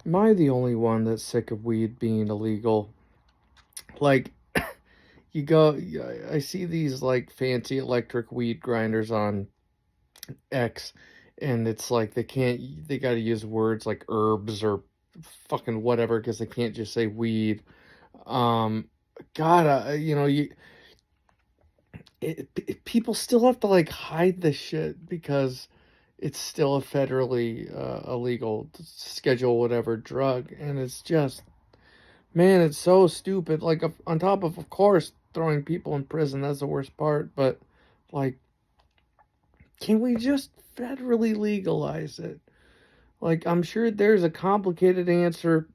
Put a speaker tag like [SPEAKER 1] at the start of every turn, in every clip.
[SPEAKER 1] Am I the only one that's sick of weed being illegal? Like, you go, I see these like fancy electric weed grinders on X, and it's like they got to use words like herbs or fucking whatever because they can't just say weed. Um, God, people still have to like hide this shit because it's still a federally illegal schedule whatever drug, and it's just, man, it's so stupid. Like, on top of course, throwing people in prison, that's the worst part. But, like, can we just federally legalize it? Like, I'm sure there's a complicated answer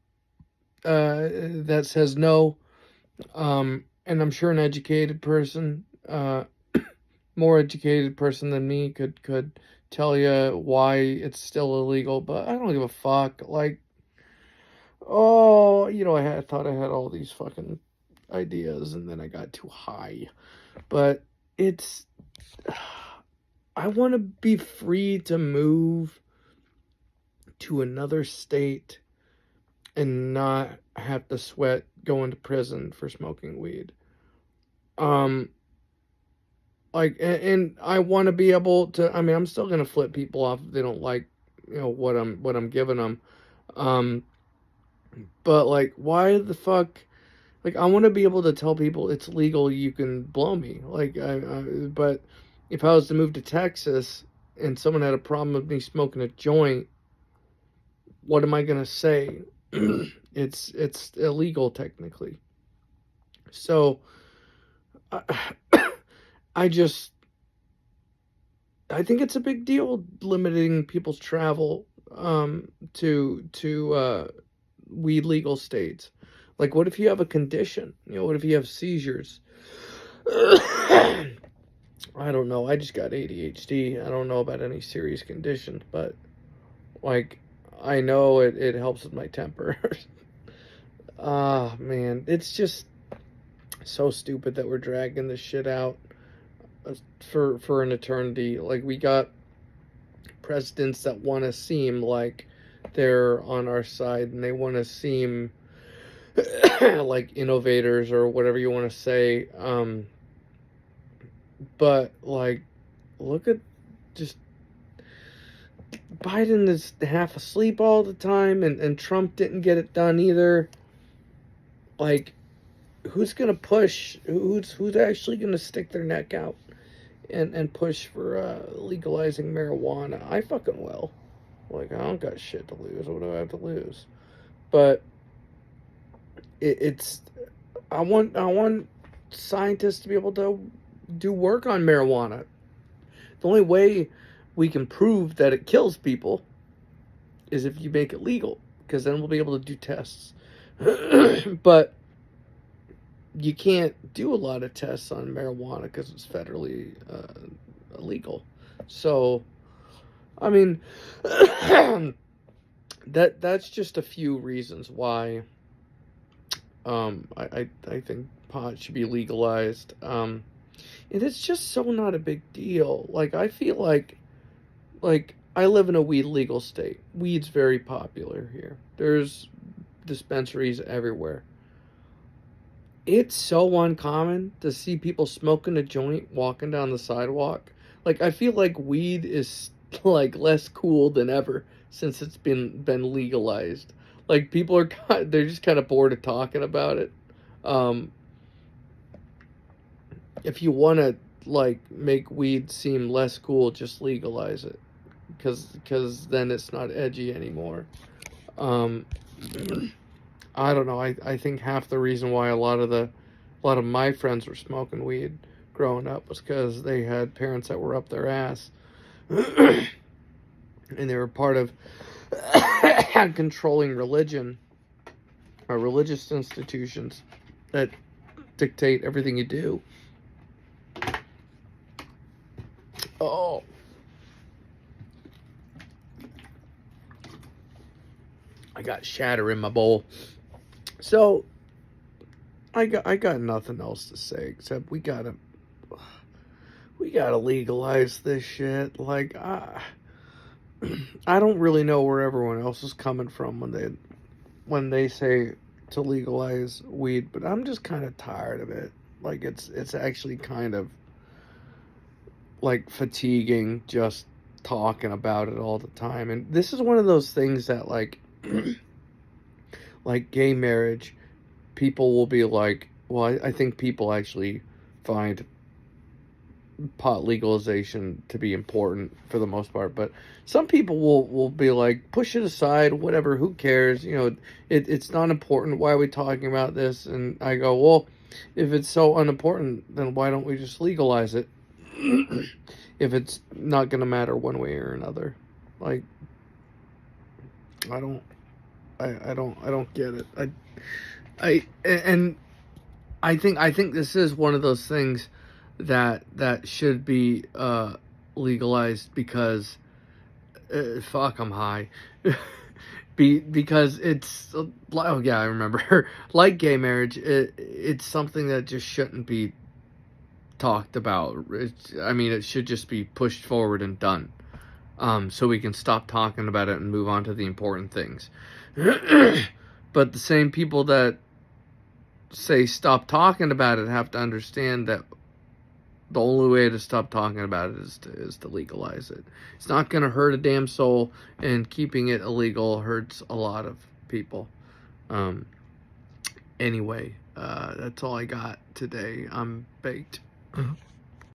[SPEAKER 1] that says no. And I'm sure an educated person, more educated person than me, could tell you why it's still illegal. But I don't give a fuck. Like, oh, I thought I had all these fucking ideas, and then I got too high. But it's, I want to be free to move to another state and not have to sweat going to prison for smoking weed. Um, and I want to be able to. I mean, I'm still gonna flip people off if they don't like, what I'm giving them. Um, but like, why the fuck? Like, I want to be able to tell people it's legal. You can blow me. Like, but if I was to move to Texas and someone had a problem with me smoking a joint, what am I gonna say? It's illegal technically. So I, I just I think it's a big deal limiting people's travel to weed legal states. Like, what if you have a condition? What if you have seizures? I don't know. I just got ADHD. I don't know about any serious conditions, but like, I know it helps with my temper. Ah, man, it's just so stupid that we're dragging this shit out for an eternity. Like, we got presidents that want to seem like they're on our side, and they want to seem like innovators or whatever you want to say. But like, look at just Biden is half asleep all the time, and Trump didn't get it done either. Like, who's gonna push? Who's actually gonna stick their neck out and push for legalizing marijuana? I fucking will. Like, I don't got shit to lose. What do I have to lose? But it's I want scientists to be able to do work on marijuana. The only way we can prove that it kills people is if you make it legal, because then we'll be able to do tests. But you can't do a lot of tests on marijuana because it's federally illegal. So, I mean, that's just a few reasons why I think pot should be legalized. And it's just so not a big deal. Like, I feel like I live in a weed legal state. Weed's very popular here. There's dispensaries everywhere. It's so uncommon to see people smoking a joint walking down the sidewalk. Like, I feel like weed is like less cool than ever since it's been legalized. Like, people they're just kind of bored of talking about it. Um, if you want to like make weed seem less cool, just legalize it, because then it's not edgy anymore. Um, I don't know. I think half the reason why a lot of my friends were smoking weed growing up was because they had parents that were up their ass, and they were part of controlling religion or religious institutions that dictate everything you do. Oh, I got shatter in my bowl. So I got nothing else to say except we gotta legalize this shit. Like, I don't really know where everyone else is coming from when when they say to legalize weed, but I'm just kind of tired of it. Like it's actually kind of like fatiguing just talking about it all the time. And this is one of those things that like gay marriage, people will be like, well, I think people actually find pot legalization to be important for the most part, but some people will be like, push it aside, whatever, who cares, it's not important, why are we talking about this? And I go, well, if it's so unimportant, then why don't we just legalize it? If it's not gonna matter one way or another. Like, i don't I don't get it. And I think this is one of those things that should be legalized because fuck, I'm high. Because it's, oh yeah, I remember. Like gay marriage, it's something that just shouldn't be talked about. I mean, it should just be pushed forward and done, so we can stop talking about it and move on to the important things. But the same people that say stop talking about it have to understand that the only way to stop talking about it is to legalize it. It's not going to hurt a damn soul, and keeping it illegal hurts a lot of people. Anyway, that's all I got today. I'm baked.